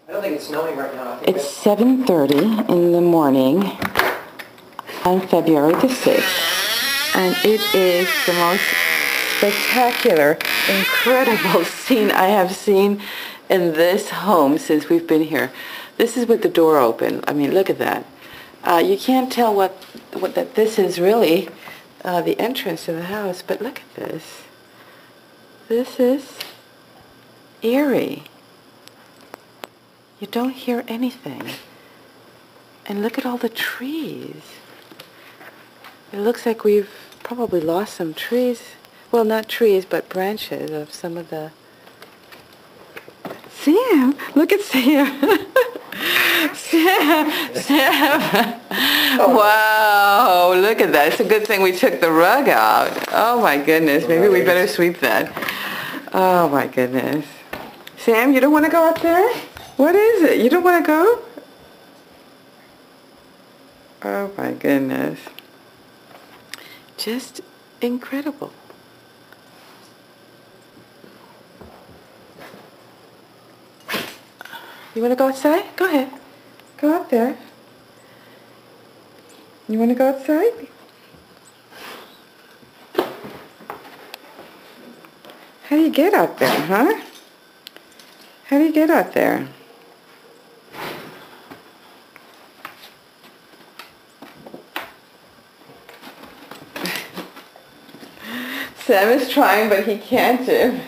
I don't think it's snowing right now. I think It's 7:30 in the morning on February the 6th, and it is the most spectacular, incredible scene I have seen in this home since we've been here. This is with the door open. I mean, look at that. You can't tell what that this is really the entrance to the house, but look at this. This is eerie. You don't hear anything. And look at all the trees. It looks like we've probably lost some trees. Well, not trees, but branches of some of the... Sam! Look at Sam! Sam! Wow! Look at that. It's a good thing we took the rug out. Oh my goodness. Maybe we better sweep that. Oh my goodness. Sam, you don't want to go up there? What is it? You don't want to go? Oh my goodness. Just incredible. You want to go outside? Go ahead. Go out there. You want to go outside? How do you get out there, huh? How do you get out there? Sam is trying, but he can't, Jim.